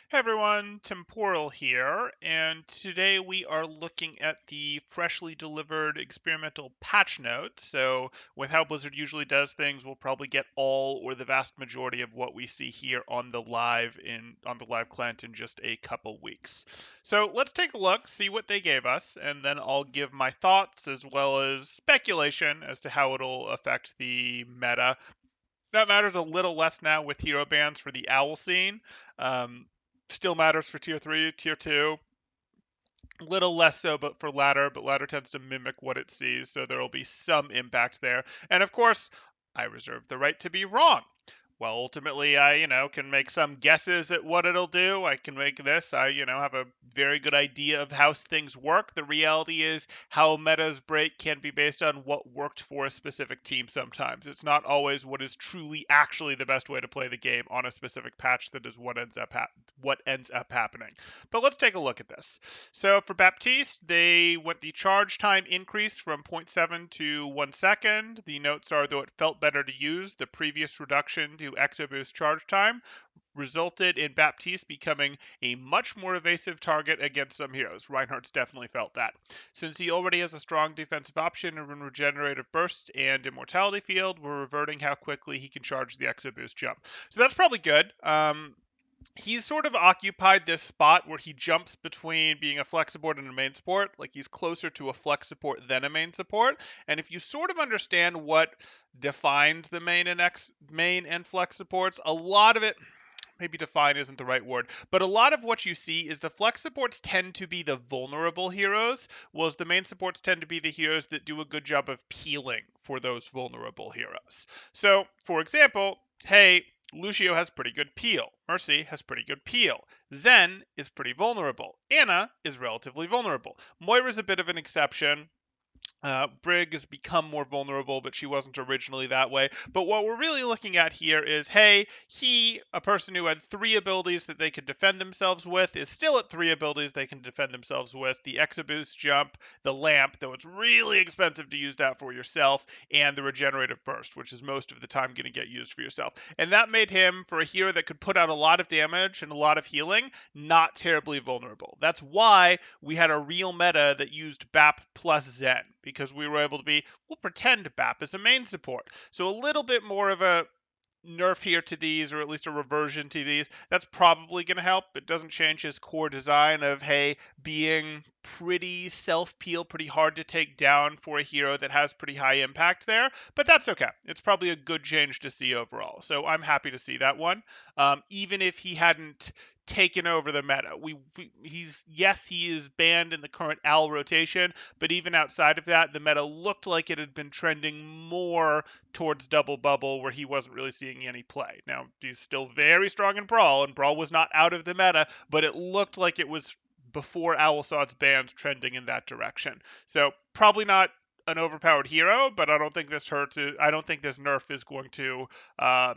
Hey everyone, Temporal here, and today we are looking at the freshly delivered experimental patch notes. So, with how Blizzard usually does things, we'll probably get all or the vast majority of what we see here on the live client in just a couple weeks. So, let's take a look, see what they gave us, and then I'll give my thoughts as well as speculation as to how it'll affect the meta. That matters a little less now with hero bans for the owl scene. Um, Still matters for tier 3, tier 2. Little less so, but for ladder. But ladder tends to mimic what it sees, so there will be some impact there. And of course, I reserve the right to be wrong. Well, ultimately, I, can make some guesses at what it'll do. I can make this. I, have a very good idea of how things work. The reality is how metas break can be based on what worked for a specific team sometimes. It's not always what is truly actually the best way to play the game on a specific patch that is what ends up happening. But let's take a look at this. So for Baptiste, they went the charge time increase from 0.7 to 1 second. The notes are, though it felt better to use, the previous reduction to Exo Boost charge time resulted in Baptiste becoming a much more evasive target against some heroes. Reinhardt's definitely felt that. Since he already has a strong defensive option in Regenerative Burst and Immortality Field, we're reverting how quickly he can charge the Exo Boost jump. So that's probably good. He's sort of occupied this spot where he jumps between being a flex support and a main support. Like he's closer to a flex support than a main support. And if you sort of understand what defined the main and flex supports, a lot of it, maybe define isn't the right word, but a lot of what you see is the flex supports tend to be the vulnerable heroes, whereas the main supports tend to be the heroes that do a good job of peeling for those vulnerable heroes. So, for example, hey, Lucio has pretty good peel. Mercy has pretty good peel. Zen is pretty vulnerable. Anna is relatively vulnerable. Moira's a bit of an exception. Brig has become more vulnerable, but she wasn't originally that way. But what we're really looking at here is, hey, a person who had 3 abilities that they could defend themselves with, is still at 3 abilities they can defend themselves with. The Exaboost jump, the lamp, though it's really expensive to use that for yourself, and the regenerative burst, which is most of the time going to get used for yourself. And that made him, for a hero that could put out a lot of damage and a lot of healing, not terribly vulnerable. That's why we had a real meta that used BAP plus Zen, because we were able to we'll pretend BAP is a main support. So a little bit more of a nerf here to these, or at least a reversion to these. That's probably going to help. It doesn't change his core design of, hey, being pretty self-peel, pretty hard to take down for a hero that has pretty high impact there, but that's okay. It's probably a good change to see overall. So I'm happy to see that one. Even if he hadn't taken over the meta. He is banned in the current owl rotation, but even outside of that, the meta looked like it had been trending more towards double bubble, where he wasn't really seeing any play. Now, he's still very strong in Brawl, and Brawl was not out of the meta, but it looked like it was before Owl saw its bans trending in that direction. So probably not an overpowered hero, but I don't think this nerf is going to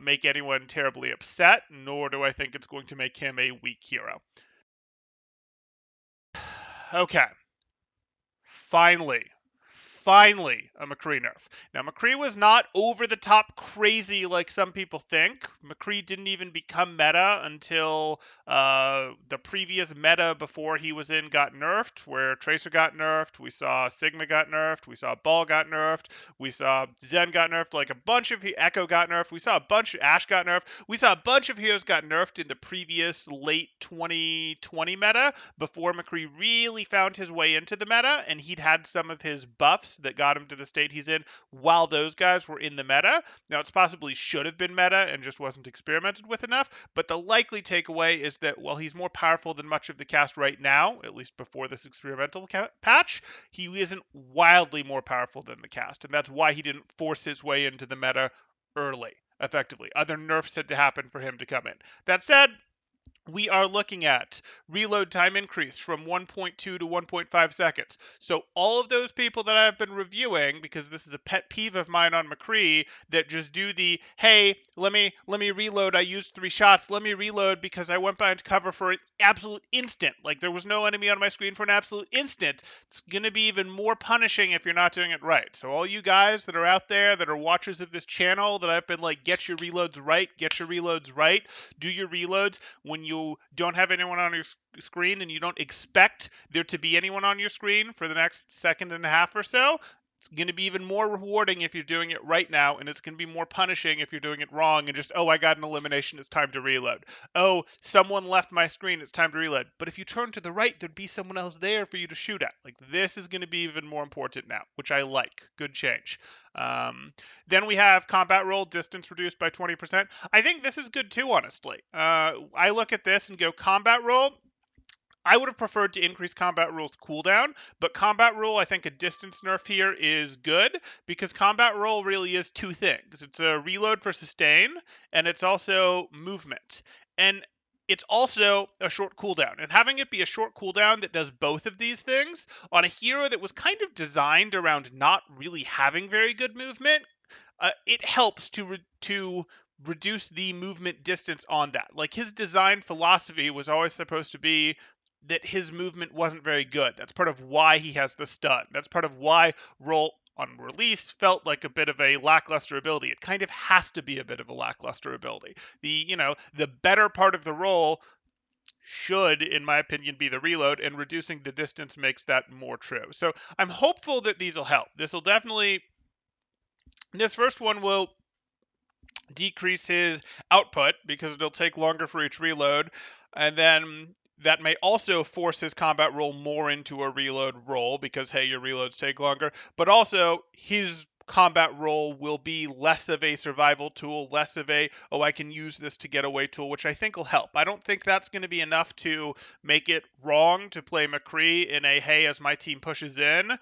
make anyone terribly upset, nor do I think it's going to make him a weak hero. Okay, finally a Mccree nerf. Now, Mccree was not over the top crazy like some people think. Mccree didn't even become meta until the previous meta before he was in got nerfed, where Tracer got nerfed, we saw Sigma got nerfed, we saw Ball got nerfed, we saw Zen got nerfed, like a bunch of Echo got nerfed, we saw a bunch of Ashe got nerfed, we saw a bunch of heroes got nerfed in the previous late 2020 meta before Mccree really found his way into the meta, and he'd had some of his buffs that got him to the state he's in while those guys were in the meta. Now, it's possibly should have been meta and just wasn't experimented with enough, but the likely takeaway is that while he's more powerful than much of the cast right now, at least before this experimental patch, he isn't wildly more powerful than the cast, and that's why he didn't force his way into the meta early, effectively. Other nerfs had to happen for him to come in. That said, we are looking at reload time increase from 1.2 to 1.5 seconds. So all of those people that I've been reviewing, because this is a pet peeve of mine on Mccree, that just do the, hey, let me reload, I used 3 shots, let me reload because I went behind cover for an absolute instant. Like there was no enemy on my screen for an absolute instant. It's going to be even more punishing if you're not doing it right. So all you guys that are out there that are watchers of this channel that I've been like, get your reloads right, do your reloads when you you don't have anyone on your screen and you don't expect there to be anyone on your screen for the next second and a half or so, it's going to be even more rewarding if you're doing it right now, and it's going to be more punishing if you're doing it wrong and just, oh, I got an elimination, it's time to reload. Oh, someone left my screen, it's time to reload. But if you turn to the right, there'd be someone else there for you to shoot at. Like, this is going to be even more important now, which I like. Good change. Then we have combat roll, distance reduced by 20%. I think this is good too, honestly. I look at this and go, combat roll, I would have preferred to increase combat rule's cooldown, but combat rule, I think a distance nerf here is good because combat rule really is two things. It's a reload for sustain, and it's also movement. And it's also a short cooldown. And having it be a short cooldown that does both of these things on a hero that was kind of designed around not really having very good movement, it helps to reduce the movement distance on that. Like, his design philosophy was always supposed to be that his movement wasn't very good. That's part of why he has the stun. That's part of why roll on release felt like a bit of a lackluster ability. It kind of has to be a bit of a lackluster ability. The better part of the roll should, in my opinion, be the reload, and reducing the distance makes that more true. So I'm hopeful that these will help. This first one will decrease his output because it'll take longer for each reload, and then that may also force his combat roll more into a reload roll because, hey, your reloads take longer, but also his combat roll will be less of a survival tool, less of a, oh, I can use this to get away tool, which I think will help. I don't think that's going to be enough to make it wrong to play Mccree in a, hey, as my team pushes in,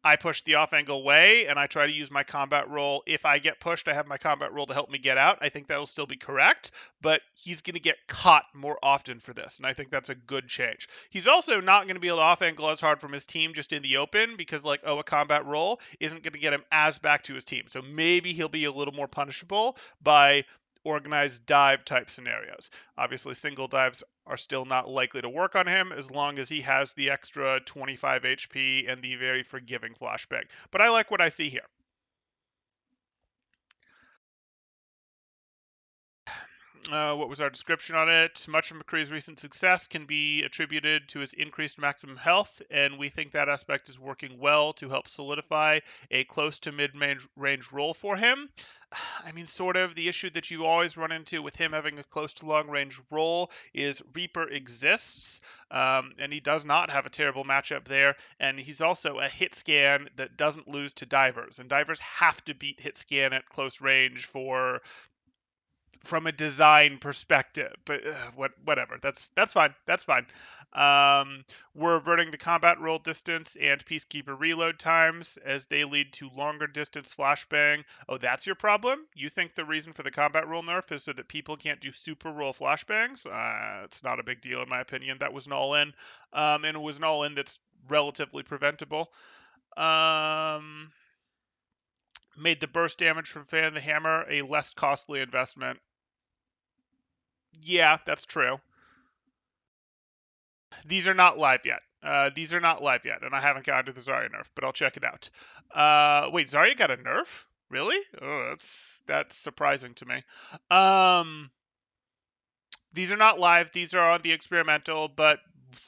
I push the off angle way and I try to use my combat roll. If I get pushed, I have my combat roll to help me get out. I think that'll still be correct, but he's going to get caught more often for this, and I think that's a good change. He's also not going to be able to off angle as hard from his team just in the open because, like, oh, a combat roll isn't going to get him as back to his team. So maybe he'll be a little more punishable by organized dive type scenarios. Obviously, single dives are still not likely to work on him as long as he has the extra 25 HP and the very forgiving flashbang. But I like what I see here. What was our description on it? Much of Mccree's recent success can be attributed to his increased maximum health, and we think that aspect is working well to help solidify a close to mid-range role for him. I mean, sort of. The issue that you always run into with him having a close to long-range role is Reaper exists, and he does not have a terrible matchup there, and he's also a hit scan that doesn't lose to divers, and divers have to beat hit scan at close range from a design perspective, but whatever. That's fine. That's fine. We're averting the combat roll distance and peacekeeper reload times as they lead to longer distance flashbang. Oh, that's your problem? You think the reason for the combat roll nerf is so that people can't do super roll flashbangs? It's not a big deal in my opinion. That was an all-in, and it was an all-in that's relatively preventable. Made the burst damage from Fan the Hammer a less costly investment. Yeah, that's true. These are not live yet. These are not live yet, and I haven't gotten to the Zarya nerf, but I'll check it out. Wait, Zarya got a nerf? Really? Oh, that's surprising to me. These are not live. These are on the experimental, but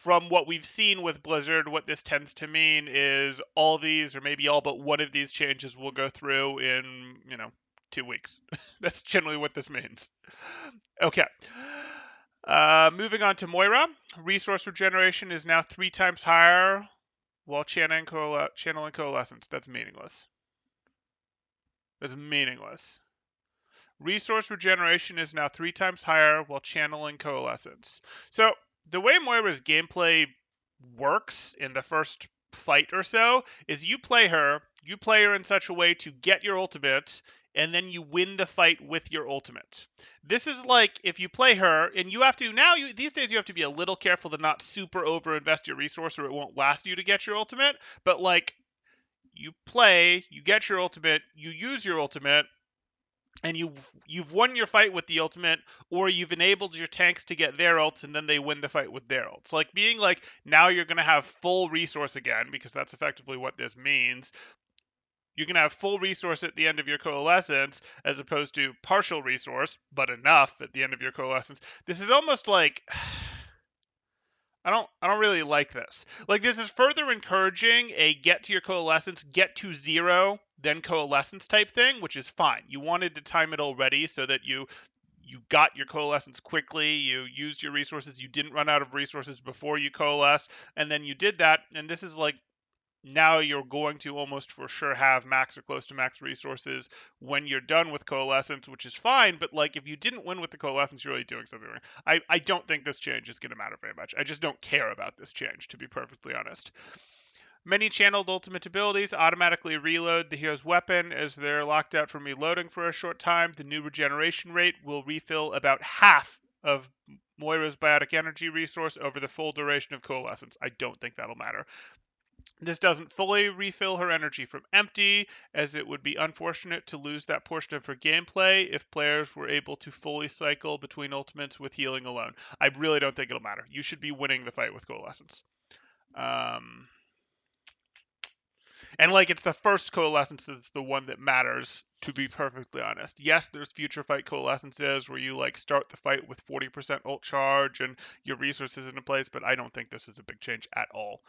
from what we've seen with Blizzard, what this tends to mean is all these, or maybe all but one of these changes will go through in, 2 weeks. That's generally what this means. Okay. Moving on to Moira. Resource regeneration is now 3 times higher while channeling coalescence. That's meaningless. That's meaningless. Resource regeneration is now 3 times higher while channeling coalescence. So the way Moira's gameplay works in the first fight or so is you play her in such a way to get your ultimate, and then you win the fight with your ultimate. This is like if you play her, and you have to, these days you have to be a little careful to not super overinvest your resource or it won't last you to get your ultimate, but like, you play, you get your ultimate, you use your ultimate, and you've won your fight with the ultimate, or you've enabled your tanks to get their ults, and then they win the fight with their ults. Like, being like, now you're going to have full resource again, because that's effectively what this means. You can have full resource at the end of your coalescence as opposed to partial resource, but enough at the end of your coalescence. This is almost like I don't really like this. Like, this is further encouraging a get to your coalescence, get to 0, then coalescence type thing, which is fine. You wanted to time it already so that you got your coalescence quickly, you used your resources, you didn't run out of resources before you coalesced, and then you did that, and this is like now you're going to almost for sure have max or close to max resources when you're done with coalescence, which is fine. But like if you didn't win with the coalescence, you're really doing something wrong. I don't think this change is going to matter very much. I just don't care about this change, to be perfectly honest. Many channeled ultimate abilities automatically reload the hero's weapon as they're locked out from reloading for a short time. The new regeneration rate will refill about half of Moira's biotic energy resource over the full duration of coalescence. I don't think that'll matter. This doesn't fully refill her energy from empty, as it would be unfortunate to lose that portion of her gameplay if players were able to fully cycle between ultimates with healing alone. I really don't think it'll matter. You should be winning the fight with Coalescence. And like it's the first Coalescence is the one that matters, to be perfectly honest. Yes, there's future fight Coalescences where you like start the fight with 40% ult charge and your resources in place, but I don't think this is a big change at all.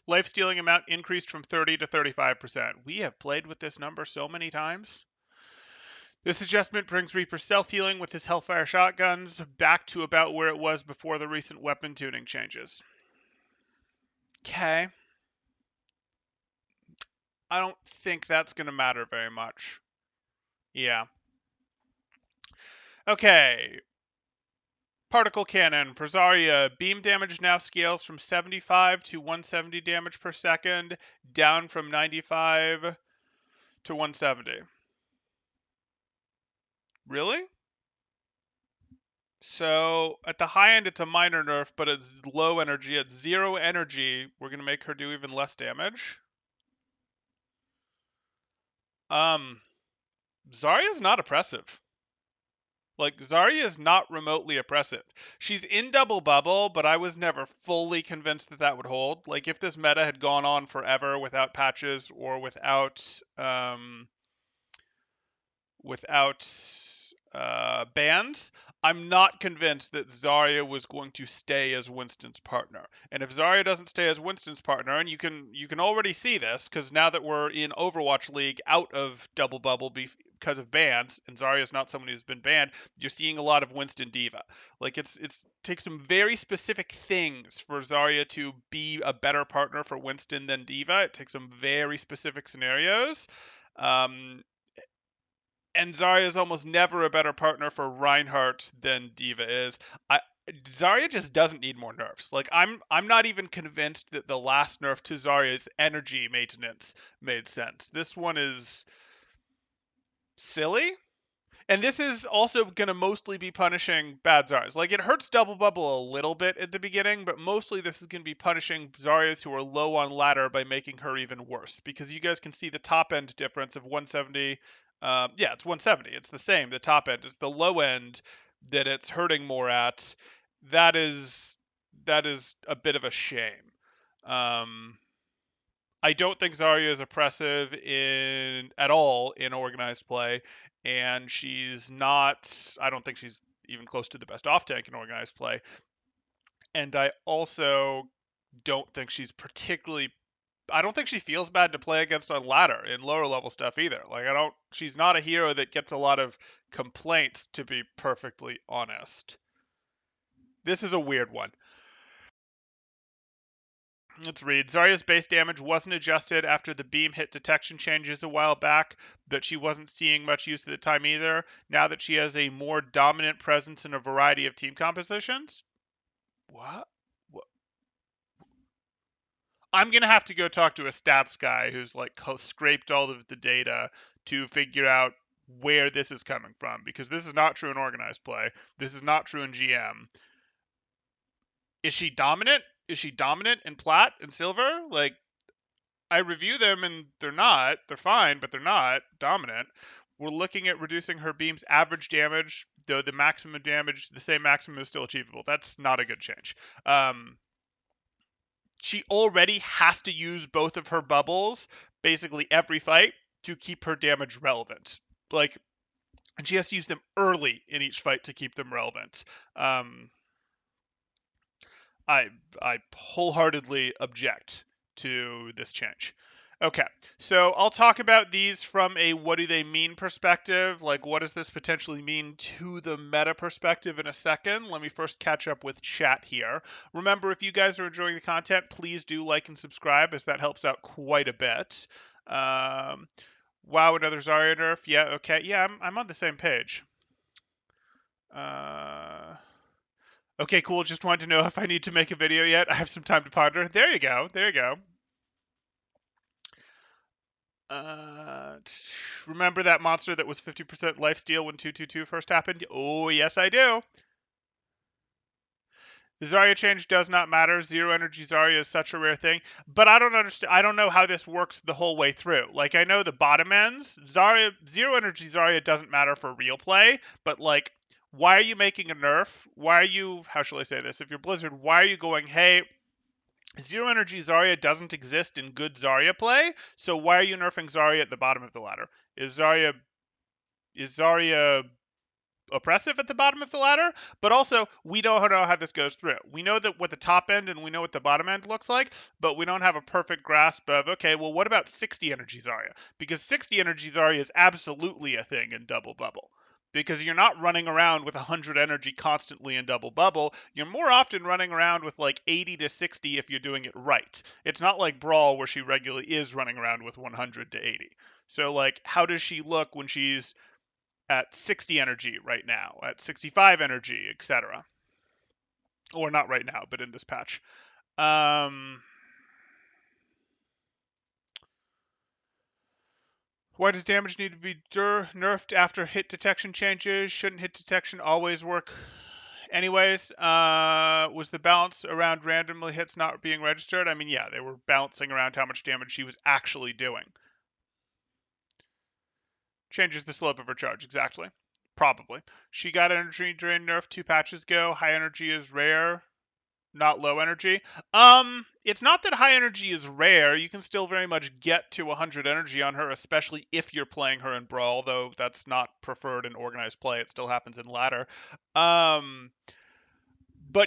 Life stealing amount increased from 30 to 35%. We have played with this number so many times. This adjustment brings Reaper's self-healing with his Hellfire shotguns back to about where it was before the recent weapon tuning changes. Okay. I don't think that's going to matter very much. Yeah. Okay. Particle Cannon for Zarya. Beam damage now scales from 75 to 170 damage per second, down from 95 to 170. Really? So at the high end, it's a minor nerf, but it's low energy. At 0 energy, we're gonna make her do even less damage. Zarya's not oppressive. Like, Zarya is not remotely oppressive. She's in double bubble, but I was never fully convinced that that would hold. Like, if this meta had gone on forever without patches or without bans, I'm not convinced that Zarya was going to stay as Winston's partner. And if Zarya doesn't stay as Winston's partner, and you can already see this because now that we're in Overwatch League out of Double Bubble because of bans, and Zarya is not someone who's been banned, you're seeing a lot of Winston Diva. Like it's takes some very specific things for Zarya to be a better partner for Winston than Diva. It takes some very specific scenarios. Um, and Zarya is almost never a better partner for Reinhardt than Diva is. Zarya just doesn't need more nerfs. Like I'm not even convinced that the last nerf to Zarya's energy maintenance made sense. This one is silly. And this is also going to mostly be punishing bad Zaryas. Like, it hurts Double Bubble a little bit at the beginning, but mostly this is going to be punishing Zaryas who are low on ladder by making her even worse. Because you guys can see the top end difference of 170. Yeah, it's 170. It's the same. The top end. It's the low end that it's hurting more at. That is a bit of a shame. I don't think Zarya is oppressive at all in organized play, and she's not. I don't think she's even close to the best off tank in organized play. And I also don't think she's particularly. I don't think she feels bad to play against on ladder in lower level stuff either. Like I don't. She's not a hero that gets a lot of complaints, to be perfectly honest. This is a weird one. Let's read. Zarya's base damage wasn't adjusted after the beam hit detection changes a while back, but she wasn't seeing much use at the time either. Now that she has a more dominant presence in a variety of team compositions. What? I'm gonna have to go talk to a stats guy who's like scraped all of the data to figure out where this is coming from, because this is not true in organized play. This is not true in GM. Is she dominant? Is she dominant in plat and silver? Like, I review them and they're not. They're fine, but they're not dominant. We're looking at reducing her beam's average damage, though the maximum damage, the same maximum is still achievable. That's not a good change. She already has to use both of her bubbles basically every fight to keep her damage relevant. Like, and she has to use them early in each fight to keep them relevant. Um, I I wholeheartedly object to this change. Okay, so I'll talk about these from a what do they mean perspective, like what does this potentially mean to the meta perspective in a second. Let me first catch up with chat here. Remember, if you guys are enjoying the content, please do like and subscribe, as that helps out quite a bit. Um, wow, another Zarya nerf. Yeah, okay, yeah, I'm on the same page. Uh, Okay, cool. Just wanted to know if I need to make a video yet. I have some time to ponder. There you go. There you go. Uh, Remember that monster that was 50% lifesteal when 222 first happened? Oh, yes, I do. The Zarya change does not matter. Zero energy Zarya is such a rare thing, but I don't understand. I don't know how this works the whole way through. Like, I know the bottom ends, Zarya, zero energy Zarya doesn't matter for real play, but like, why are you making a nerf? Why are you, how shall I say this? If you're Blizzard, why are you going, hey, Zero Energy Zarya doesn't exist in good Zarya play, so why are you nerfing Zarya at the bottom of the ladder? Is Zarya oppressive at the bottom of the ladder? But also, we don't know how this goes through. We know that what the top end and we know what the bottom end looks like, but we don't have a perfect grasp of, okay, well, what about 60 Energy Zarya? Because 60 Energy Zarya is absolutely a thing in Double Bubble. Because you're not running around with 100 energy constantly in Double Bubble. You're more often running around with like 80 to 60 if you're doing it right. It's not like Brawl where she regularly is running around with 100 to 80. So, like, how does she look when she's at 60 energy right now, at 65 energy, etc.? Or not right now, but in this patch. Why does damage need to be nerfed after hit detection changes? Shouldn't hit detection always work anyways? Was the balance around randomly hits not being registered? I mean, yeah, they were balancing around how much damage she was actually doing. Changes the slope of her charge, exactly. Probably. She got energy drain nerf 2 patches ago. High energy is rare, not low energy. It's not that high energy is rare. You can still very much get to 100 energy on her, especially if you're playing her in Brawl, though that's not preferred in organized play. It still happens in ladder. But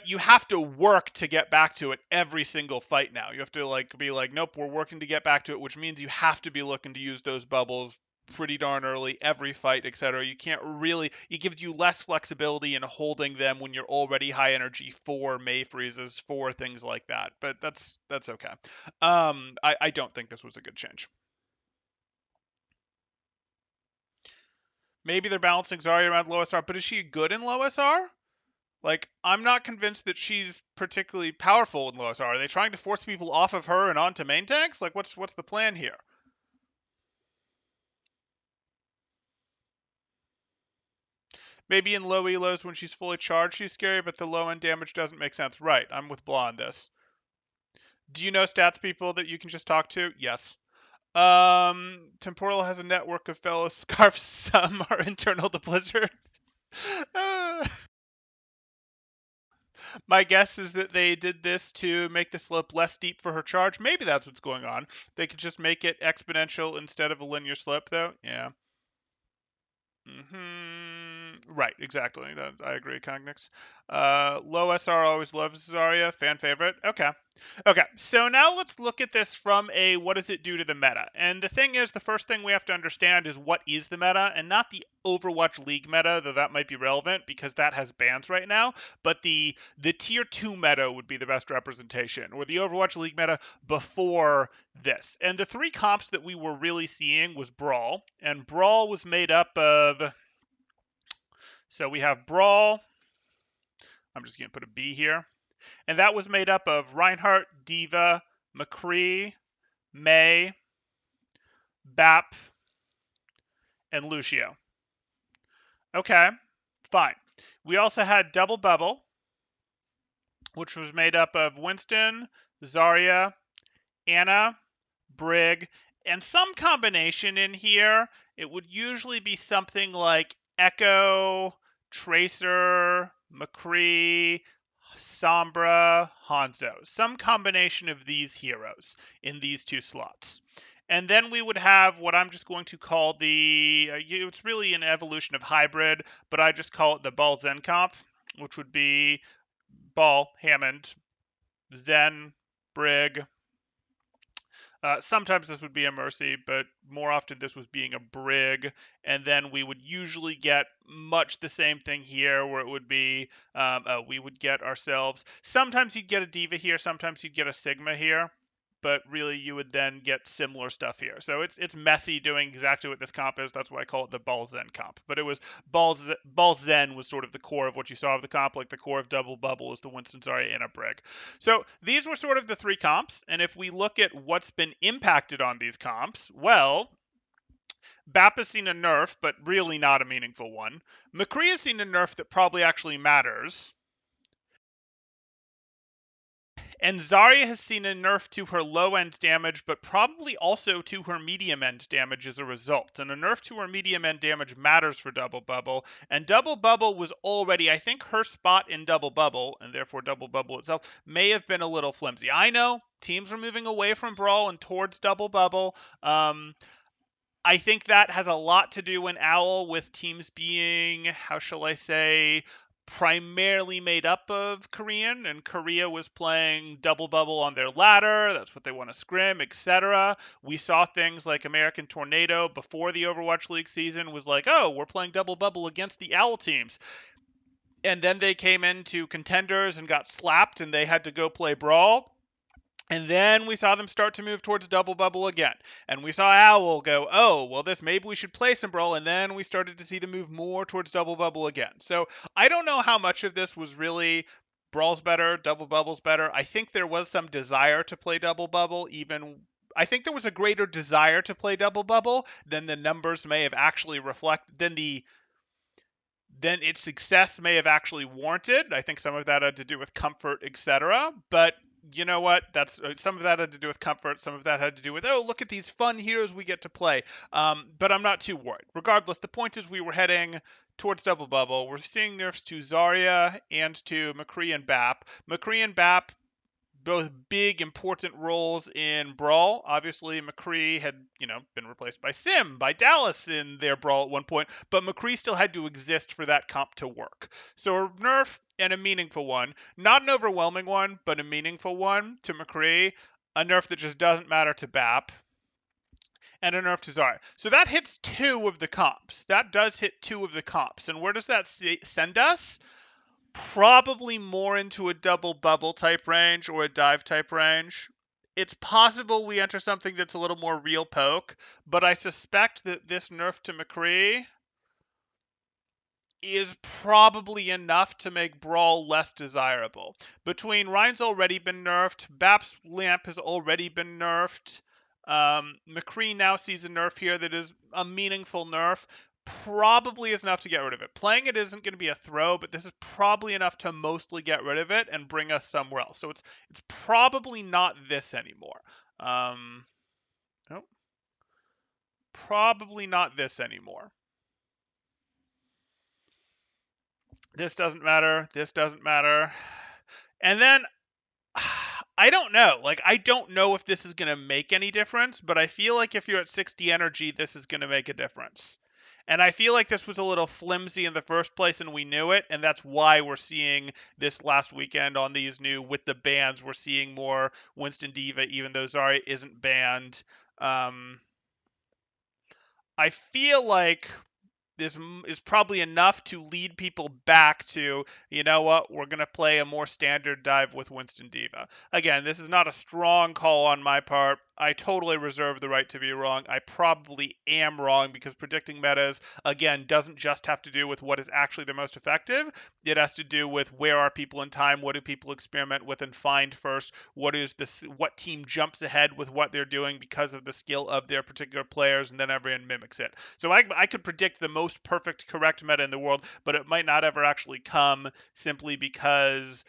you have to work to get back to it every single fight now. You have to like be like, nope, we're working to get back to it, which means you have to be looking to use those bubbles pretty darn early every fight, etc. You can't really, it gives you less flexibility in holding them when you're already high energy for May freezes, for things like that. But that's okay. I don't think this was a good change. Maybe they're balancing Zarya around low SR, but is she good in low SR? Like, I'm not convinced that she's particularly powerful in low SR. Are they trying to force people off of her and onto main tanks? Like, what's the plan here? Maybe in low elos when she's fully charged, she's scary, but the low end damage doesn't make sense. Right, I'm with Blah on this. Do you know stats people that you can just talk to? Yes. Temporal has a network of fellow scarfs. Some are internal to Blizzard. My guess is that they did this to make the slope less steep for her charge. Maybe that's what's going on. They could just make it exponential instead of a linear slope, though. Yeah. Right, exactly. I agree, Cognix. Low SR always loves Zarya, fan favorite. Okay. Okay, so now let's look at this from a what does it do to the meta? And the thing is, the first thing we have to understand is what is the meta, and not the Overwatch League meta, though that might be relevant because that has bans right now, but the tier 2 meta would be the best representation, or the Overwatch League meta before this. And the three comps that we were really seeing was Brawl, and Brawl was made up of, so we have Brawl, I'm just going to put a B here, and that was made up of Reinhardt, D.Va, Mccree, May, Bap, and Lucio. Okay, fine. We also had Double Bubble, which was made up of Winston, Zarya, Anna, Brig, and some combination in here. It would usually be something like Echo, Tracer, McCree, Sombra, Hanzo. Some combination of these heroes in these two slots. And then we would have what I'm just going to call it's really an evolution of hybrid, but I just call it the Ball Zen comp, which would be Ball, Hammond, Zen, Brig. Sometimes this would be a Mercy, but more often this was being a Brig. And then we would usually get much the same thing here, where it would be we would get ourselves. Sometimes you'd get a Diva here, sometimes you'd get a Sigma here. But really, you would then get similar stuff here. So it's messy doing exactly what this comp is. That's why I call it the Ball Zen comp. But it was Ball Zen was sort of the core of what you saw of the comp. Like the core of Double Bubble is the Winston Zarya and a Brig. So these were sort of the three comps. And if we look at what's been impacted on these comps, well, Bap has seen a nerf, but really not a meaningful one. Mccree has seen a nerf that probably actually matters. And Zarya has seen a nerf to her low end damage, but probably also to her medium end damage as a result. And a nerf to her medium end damage matters for Double Bubble. And Double Bubble was already, I think, her spot in Double Bubble, and therefore Double Bubble itself, may have been a little flimsy. I know teams are moving away from Brawl and towards Double Bubble. I think that has a lot to do in Owl with teams being, how shall I say, primarily made up of Korean, and Korea was playing Double Bubble on their ladder. That's what they want to scrim, etc. We saw things like American Tornado before the Overwatch League season was like, oh, we're playing Double Bubble against the Owl teams. And then they came into contenders and got slapped, and they had to go play Brawl. And then we saw them start to move towards Double Bubble again. And we saw Owl go, oh, well, maybe we should play some Brawl. And then we started to see them move more towards Double Bubble again. So I don't know how much of this was really Brawl's better, Double Bubble's better. I think there was some desire to play Double Bubble, I think there was a greater desire to play Double Bubble than the numbers may have actually than its success may have actually warranted. I think some of that had to do with comfort, etc. But you know what? That's some of that had to do with comfort. Some of that had to do with, oh, look at these fun heroes we get to play. But I'm not too worried. Regardless, the point is we were heading towards Double Bubble. We're seeing nerfs to Zarya and to Mccree and Bap. Mccree and Bap, both big important roles in Brawl. Obviously, Mccree had, been replaced by Sim, by Dallas in their Brawl at one point, but Mccree still had to exist for that comp to work. So a nerf and a meaningful one. Not an overwhelming one, but a meaningful one to Mccree. A nerf that just doesn't matter to Bap. And a nerf to Zarya. So that hits two of the comps. That does hit two of the comps. And where does that send us? Probably more into a Double Bubble type range or a dive type range. It's possible we enter something that's a little more real poke, but I suspect that this nerf to Mccree is probably enough to make Brawl less desirable. Between Ryan's already been nerfed, Bap's Lamp has already been nerfed, Mccree now sees a nerf here that is a meaningful nerf. Probably is enough to get rid of it. Playing it isn't going to be a throw, but this is probably enough to mostly get rid of it and bring us somewhere else. So it's probably not this anymore. Nope. Probably not this anymore. This doesn't matter. This doesn't matter. And then I don't know. I don't know if this is going to make any difference, but I feel like if you're at 60 energy, this is going to make a difference. And I feel like this was a little flimsy in the first place, and we knew it, and that's why we're seeing this last weekend on these new, with the bans, we're seeing more Winston Diva, even though Zarya isn't banned. I feel like this is probably enough to lead people back to, you know what, we're going to play a more standard dive with Winston Diva. Again, this is not a strong call on my part. I totally reserve the right to be wrong. I probably am wrong because predicting metas, again, doesn't just have to do with what is actually the most effective. It has to do with where are people in time, what do people experiment with and find first, what team jumps ahead with what they're doing because of the skill of their particular players, and then everyone mimics it. So I could predict the most perfect, correct meta in the world, but it might not ever actually come simply because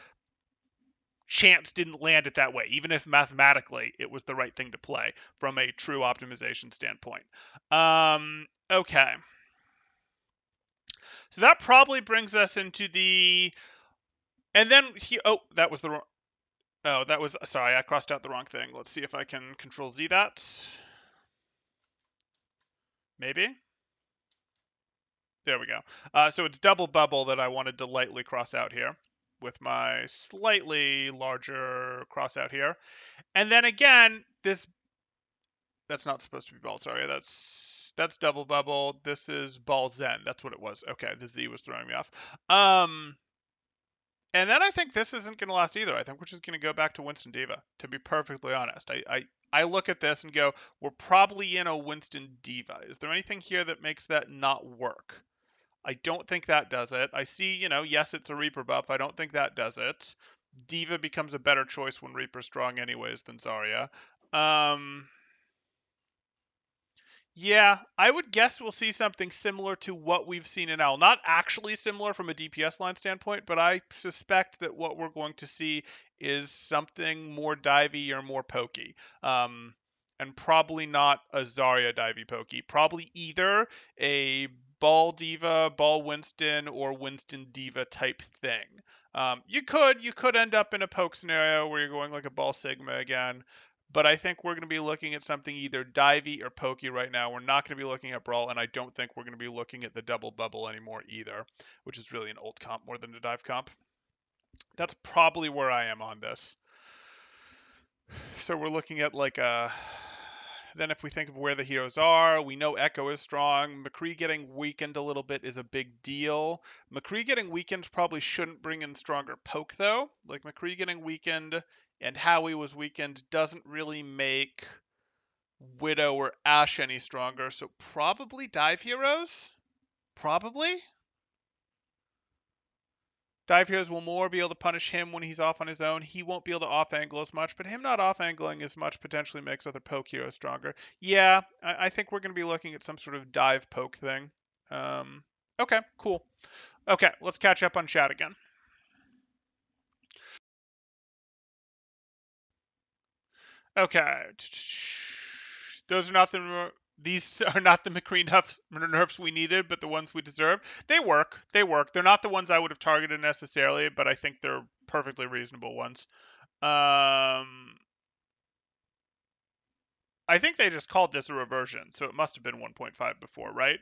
chance didn't land it that way, even if mathematically it was the right thing to play from a true optimization standpoint. Okay. So that probably brings us into the And then he, oh, that was the wrong, oh, that was, sorry, I crossed out the wrong thing. Let's see if I can control Z that. Maybe. There we go. So it's double bubble that I wanted to lightly cross out here with my slightly larger cross out here. And then again, that's not supposed to be ball. Sorry, that's double bubble. This is ball Zen. That's what it was. Okay, the Z was throwing me off. Um, and then I think this isn't going to last either. I think we're just going to go back to Winston Diva. To be perfectly honest, I look at this and go, we're probably in a Winston Diva. Is there anything here that makes that not work? I don't think that does it. I see, yes, it's a Reaper buff. I don't think that does it. Diva becomes a better choice when Reaper's strong anyways than Zarya. Um, yeah, I would guess we'll see something similar to what we've seen in Owl. Not actually similar from a DPS line standpoint, but I suspect that what we're going to see is something more divey or more pokey. And probably not a Zarya divey pokey. Probably either a Ball Diva, Ball Winston, or Winston Diva type thing. You could end up in a poke scenario where you're going like a Ball Sigma again. But I think we're going to be looking at something either divey or pokey right now. We're not going to be looking at brawl, and I don't think we're going to be looking at the double bubble anymore either, which is really an ult comp more than a dive comp. That's probably where I am on this. So we're looking at like a. Then if we think of where the heroes are, we know Echo is strong. Mccree getting weakened a little bit is a big deal. Mccree getting weakened probably shouldn't bring in stronger poke though. Like Mccree getting weakened and Howie was weakened doesn't really make Widow or Ashe any stronger, so probably dive heroes. Probably. Dive heroes will more be able to punish him when he's off on his own. He won't be able to off angle as much, but him not off angling as much potentially makes other poke heroes stronger. Yeah, I think we're going to be looking at some sort of dive poke thing. Okay, cool. Okay, let's catch up on chat again. Okay. Those are not the these are not the Mccree nerfs we needed, but the ones we deserve. They work. They work. They're not the ones I would have targeted necessarily, but I think they're perfectly reasonable ones. I think they just called this a reversion, so it must have been 1.5 before, right?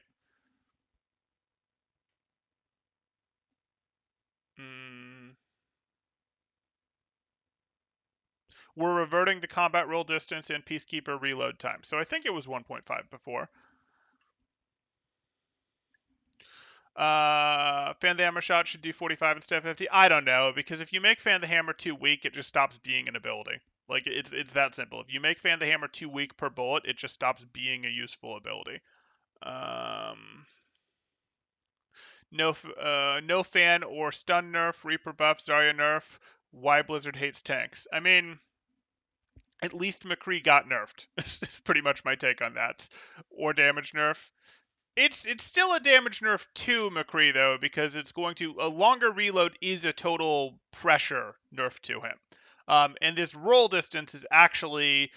Mm, we're reverting the combat roll distance and Peacekeeper reload time, so I think it was 1.5 before. Fan the Hammer shot should do 45 instead of 50. I don't know, because if you make Fan the Hammer too weak, it just stops being an ability. Like it's that simple. If you make Fan the Hammer too weak per bullet, it just stops being a useful ability. Um, no fan or stun nerf, Reaper buff, Zarya nerf. Why Blizzard hates tanks? I mean, at least Mccree got nerfed. It's pretty much my take on that. Or damage nerf. It's still a damage nerf to Mccree though, because it's going to a longer reload is a total pressure nerf to him. And this roll distance is actually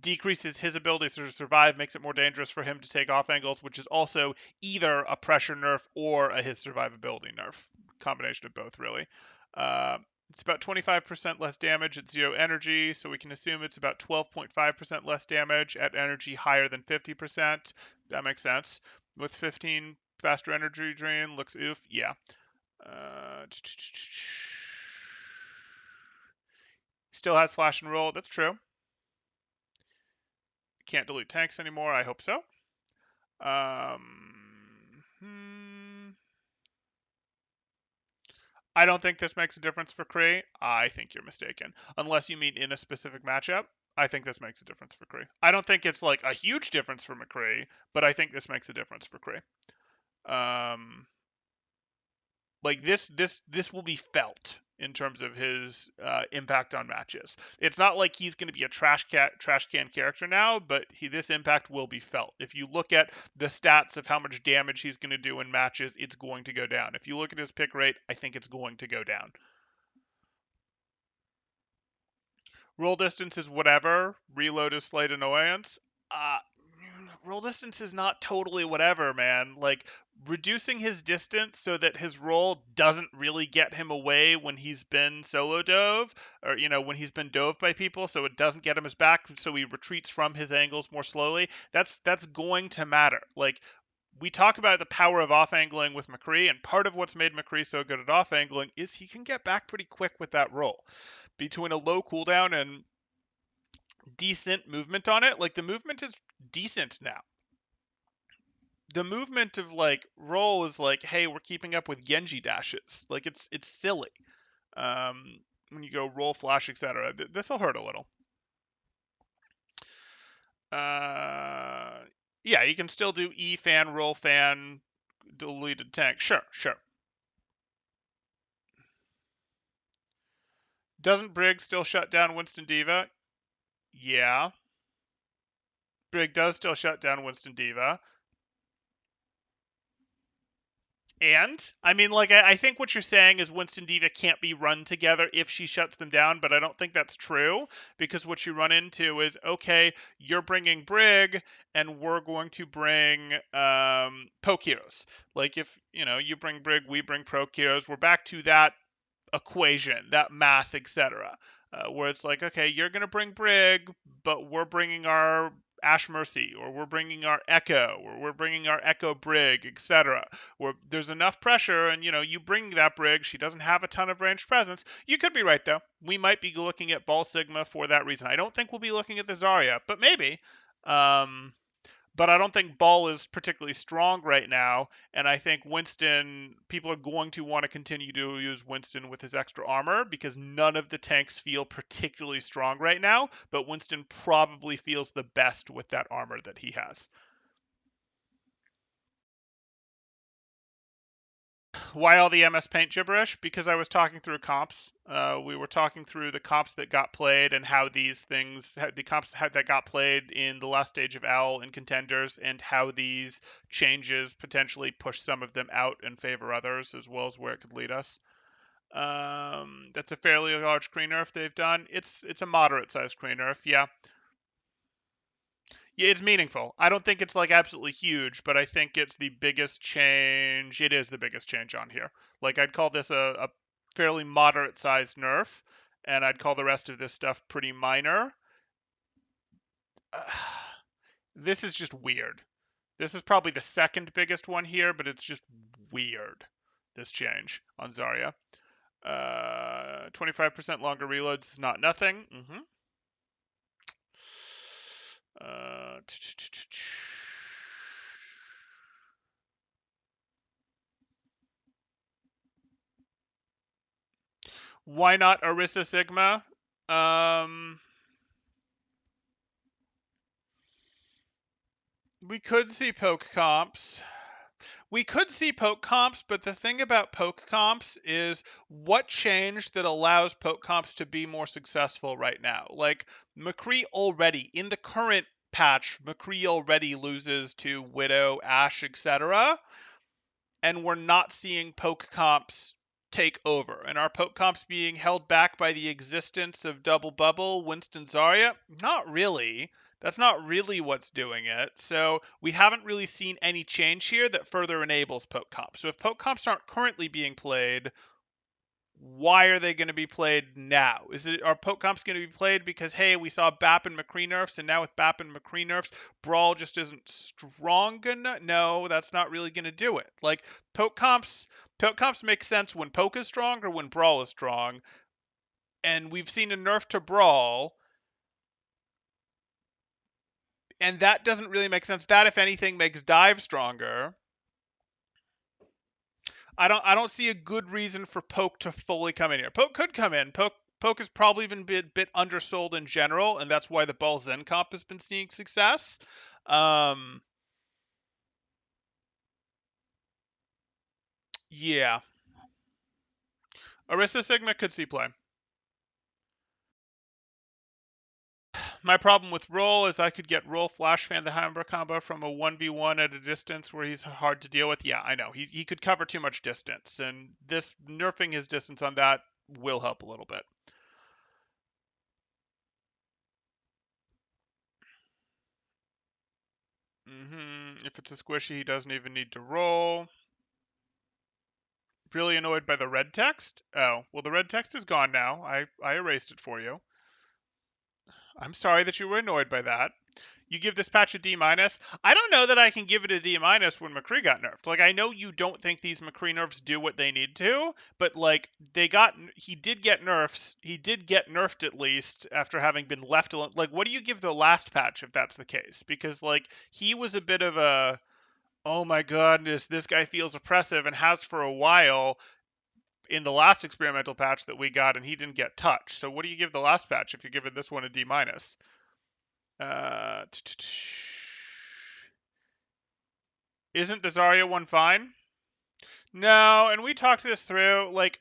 decreases his ability to survive, makes it more dangerous for him to take off angles, which is also either a pressure nerf or a his survivability nerf. Combination of both, really. Uh, it's about 25% less damage at 0 energy, so we can assume it's about 12.5% less damage at energy higher than 50%. That makes sense. With 15 faster energy drain, looks oof. Yeah. Still has flash and roll. That's true. Can't delete tanks anymore. I hope so. I don't think this makes a difference for Kree. I think you're mistaken. Unless you mean in a specific matchup, I think this makes a difference for Kree. I don't think it's like a huge difference for McCree, but I think this makes a difference for Kree. Like this will be felt in terms of his impact on matches. It's not like he's going to be a trash can character now, but this impact will be felt. If you look at the stats of how much damage he's going to do in matches, it's going to go down. If you look at his pick rate, I think it's going to go down. Roll distance is whatever. Reload is slight annoyance. Uh, roll distance is not totally whatever, man. Like, reducing his distance so that his roll doesn't really get him away when he's been solo dove, or, when he's been dove by people, so it doesn't get him his back, so he retreats from his angles more slowly. That's going to matter. Like, we talk about the power of off angling with Mccree, and part of what's made Mccree so good at off angling is he can get back pretty quick with that roll. Between a low cooldown and decent movement on it, like, the movement is decent now. The movement of, like, roll is like, hey, we're keeping up with Genji dashes. Like, it's silly. When you go roll, flash, etc. This will hurt a little. Yeah, you can still do E fan, roll fan, deleted tank. Sure. Doesn't Brig still shut down Winston Diva? Yeah. Brig does still shut down Winston Diva. And I mean, like, I think what you're saying is Winston Diva can't be run together if she shuts them down, but I don't think that's true, because what you run into is, okay, you're bringing Brig, and we're going to bring poke heroes. Like, if you bring Brig, we bring poke heroes. We're back to that equation, that math, etc. Where it's like, okay, you're going to bring Brig, but we're bringing our Ash Mercy, or we're bringing our Echo, or we're bringing our Echo Brig, etc. Where there's enough pressure, and you bring that Brig, she doesn't have a ton of ranged presence. You could be right, though. We might be looking at Ball Sigma for that reason. I don't think we'll be looking at the Zarya, but maybe. But I don't think Ball is particularly strong right now, and I think Winston, people are going to want to continue to use Winston with his extra armor, because none of the tanks feel particularly strong right now, but Winston probably feels the best with that armor that he has. Why all the MS Paint gibberish? Because I was talking through comps. We were talking through the comps that got played, and how these things, the comps that got played in the last stage of L and contenders, and how these changes potentially push some of them out and favor others, as well as where it could lead us. That's a fairly large Mccree Nerf they've done. It's a moderate sized Mccree Nerf, yeah. Yeah, it's meaningful. I don't think it's like absolutely huge, but I think it's the biggest change. It is the biggest change on here. Like, I'd call this a fairly moderate sized nerf, and I'd call the rest of this stuff pretty minor. This is just weird. This is probably the second biggest one here, but it's just weird, this change on Zarya. 25% longer reloads is not nothing. Uh, Why not Orisa Sigma? We could see poke comps. We could see poke comps, but the thing about poke comps is, what changed that allows poke comps to be more successful right now? Like, Mccree already, in the current patch, Mccree already loses to Widow, Ashe, etc. And we're not seeing poke comps take over. And are poke comps being held back by the existence of Double Bubble, Winston Zarya? Not really. That's not really what's doing it. So we haven't really seen any change here that further enables poke comps. So if poke comps aren't currently being played, why are they going to be played now? Are poke comps going to be played because, hey, we saw Bap and Mccree nerfs, and now with Bap and Mccree nerfs, Brawl just isn't strong enough? No, that's not really going to do it. Like, poke comps make sense when poke is strong or when Brawl is strong, and we've seen a nerf to Brawl, and that doesn't really make sense. That, if anything, makes Dive stronger. I don't see a good reason for Poke to fully come in here. Poke could come in. Poke has probably been a bit undersold in general, and that's why the Ball Zen comp has been seeing success. Yeah. Orisa Sigma could see play. My problem with Roll is I could get Roll Flash Fan the Hammer combo from a 1v1 at a distance where he's hard to deal with. Yeah, I know. He could cover too much distance, and this nerfing his distance on that will help a little bit. If it's a squishy, he doesn't even need to roll. Really annoyed by the red text? Oh, well, the red text is gone now. I erased it for you. I'm sorry that you were annoyed by that. You give this patch a D minus. I don't know that I can give it a D minus when Mccree got nerfed. Like, I know you don't think these Mccree nerfs do what they need to, but like he did get nerfs. He did get nerfed at least after having been left alone. Like, what do you give the last patch if that's the case? Because like he was a bit of a, oh my goodness, this guy feels oppressive and has for a while in the last experimental patch that we got, and he didn't get touched. So what do you give the last patch if you're giving this one a D minus? Uh, Isn't the Zarya one fine? No, and we talked this through. Like,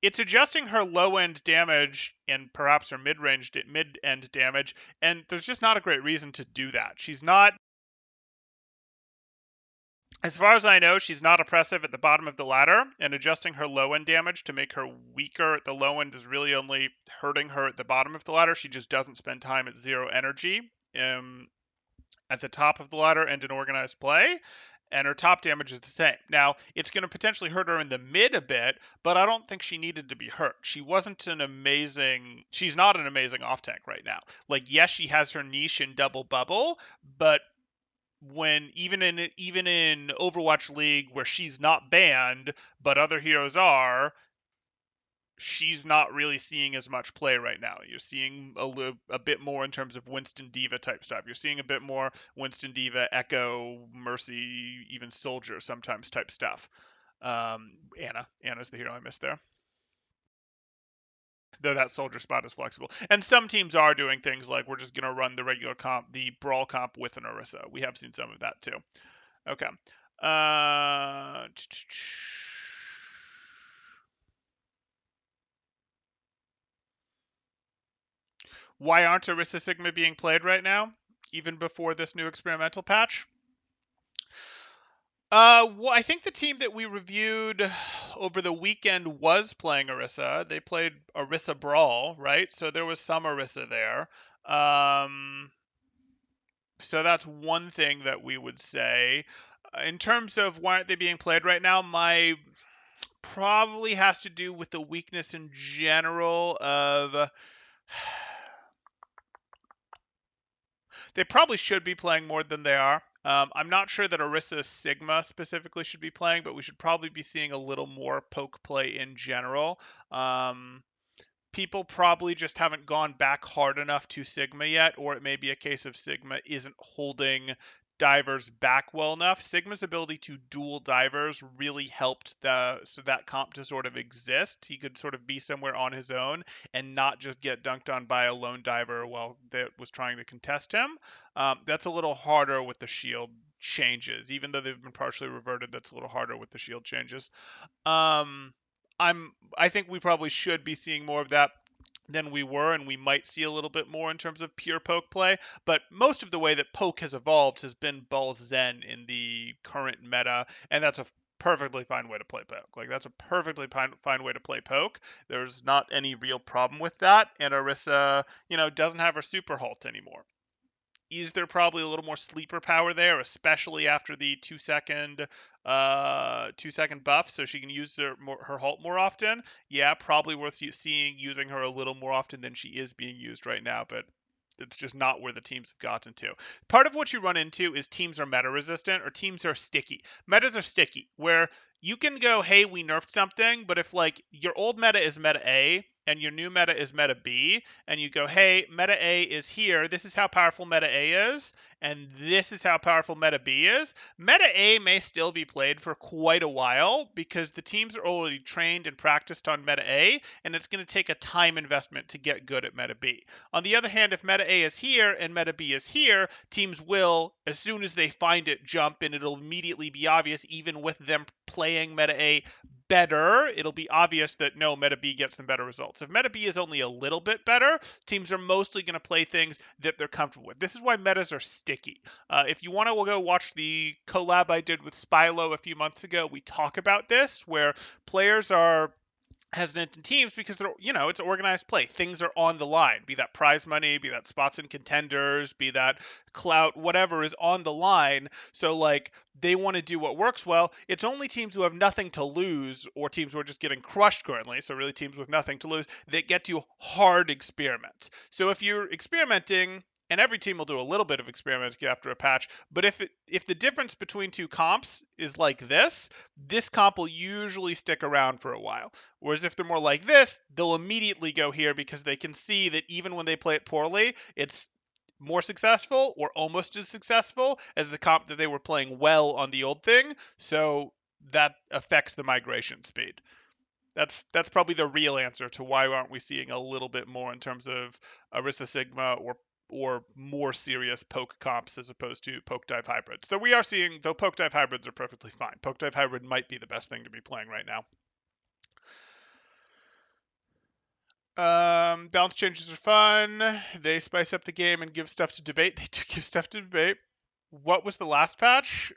it's adjusting her low end damage and perhaps her mid end damage, and there's just not a great reason to do that. She's not, as far as I know, she's not oppressive at the bottom of the ladder, and adjusting her low end damage to make her weaker at the low end is really only hurting her at the bottom of the ladder. She just doesn't spend time at 0 energy. At the top of the ladder and in organized play, and her top damage is the same. Now, it's going to potentially hurt her in the mid a bit, but I don't think she needed to be hurt. She's not an amazing off tank right now. Like, yes, she has her niche in double bubble, but when even in Overwatch League where she's not banned, but other heroes are, she's not really seeing as much play right now. You're seeing a bit more in terms of Winston Diva type stuff. You're seeing a bit more Winston Diva, Echo, Mercy, even Soldier sometimes type stuff. Anna's the hero I missed there. Though that Soldier spot is flexible. And some teams are doing things like we're just going to run the regular comp, the Brawl comp with an Orisa. We have seen some of that too. Okay. Uh, Why aren't Orisa Sigma being played right now, even before this new experimental patch? Well, I think the team that we reviewed over the weekend was playing Orisa. They played Orisa Brawl, right? So there was some Orisa there. So that's one thing that we would say. In terms of why aren't they being played right now, my probably has to do with the weakness in general of they probably should be playing more than they are. I'm not sure that Orisa Sigma specifically should be playing, but we should probably be seeing a little more poke play in general. People probably just haven't gone back hard enough to Sigma yet, or it may be a case of Sigma isn't holding divers back well enough. Sigma's ability to duel divers really helped that comp to sort of exist. He could sort of be somewhere on his own and not just get dunked on by a lone diver while that was trying to contest him. That's a little harder with the shield changes, even though they've been partially reverted. That's a little harder with the shield changes. Um, I think we probably should be seeing more of that than we were, and we might see a little bit more in terms of pure poke play. But most of the way that poke has evolved has been Ball Zen in the current meta, and that's a perfectly fine way to play poke. Like, that's a perfectly fine way to play poke. There's not any real problem with that, and Orisa, doesn't have her super halt anymore. Is there probably a little more sleeper power there, especially after the 2-second 2-second buff, so she can use her halt more often? Yeah, probably worth seeing using her a little more often than she is being used right now, but it's just not where the teams have gotten to. Part of what you run into is teams are meta resistant or teams are sticky. Metas are sticky, where you can go, hey, we nerfed something, but if like your old meta is meta A and your new meta is meta B, and you go, hey, meta A is here, this is how powerful meta A is, and this is how powerful meta B is, meta A may still be played for quite a while because the teams are already trained and practiced on meta A, and it's going to take a time investment to get good at meta B. On the other hand, if meta A is here and meta B is here, teams will, as soon as they find it, jump, and it'll immediately be obvious, even with them playing meta A better, it'll be obvious that no, meta B gets them better results. If meta B is only a little bit better, teams are mostly going to play things that they're comfortable with. This is why metas are sticky. If you want to go watch the collab I did with Spylo a few months ago, we talk about this, where players are hesitant in teams because they're, it's organized play. Things are on the line, be that prize money, be that spots in contenders, be that clout, whatever is on the line. So like they want to do what works well. It's only teams who have nothing to lose or teams who are just getting crushed currently, so really teams with nothing to lose, that get to hard experiment. So if you're experimenting, and every team will do a little bit of experimenting after a patch, but if the difference between two comps is like this comp will usually stick around for a while. Whereas if they're more like this, they'll immediately go here because they can see that even when they play it poorly, it's more successful or almost as successful as the comp that they were playing well on the old thing. So that affects the migration speed. That's probably the real answer to why aren't we seeing a little bit more in terms of Arista Sigma or more serious poke comps as opposed to poke dive hybrids. Though we are seeing, though poke dive hybrids are perfectly fine. Poke dive hybrid might be the best thing to be playing right now. Balance changes are fun. They spice up the game and give stuff to debate. They do give stuff to debate. What was the last patch?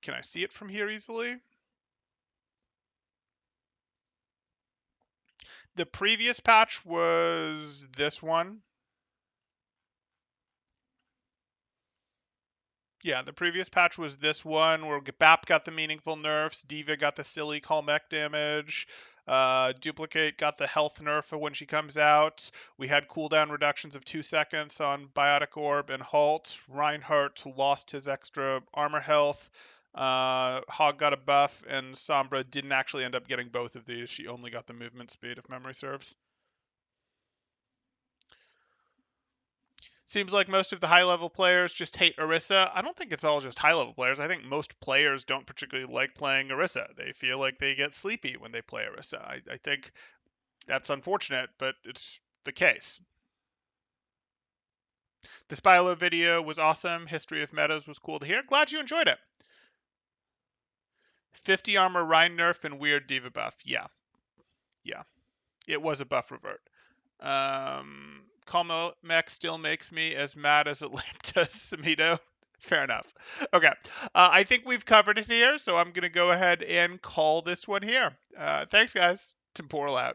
Can I see it from here easily? The previous patch was this one. Yeah, the previous patch was this one where Bap got the meaningful nerfs, Diva got the silly call mech damage, Duplicate got the health nerf for when she comes out. We had cooldown reductions of 2 seconds on Biotic Orb and Halt. Reinhardt lost his extra armor health. Hog got a buff, and Sombra didn't actually end up getting both of these. She only got the movement speed, if memory serves. Seems like most of the high level players just hate Orisa. I don't think it's all just high level players. I think most players don't particularly like playing Orisa. They feel like they get sleepy when they play Orisa. I think that's unfortunate, but it's the case. The Spylo video was awesome. History of Metas was cool to hear. Glad you enjoyed it. 50 armor Rhine nerf and weird Diva buff. Yeah. Yeah. It was a buff revert. Calmo Mech still makes me as mad as a lamp does Samito. Fair enough. Okay. I think we've covered it here, so I'm going to go ahead and call this one here. Thanks, guys. Temporal out.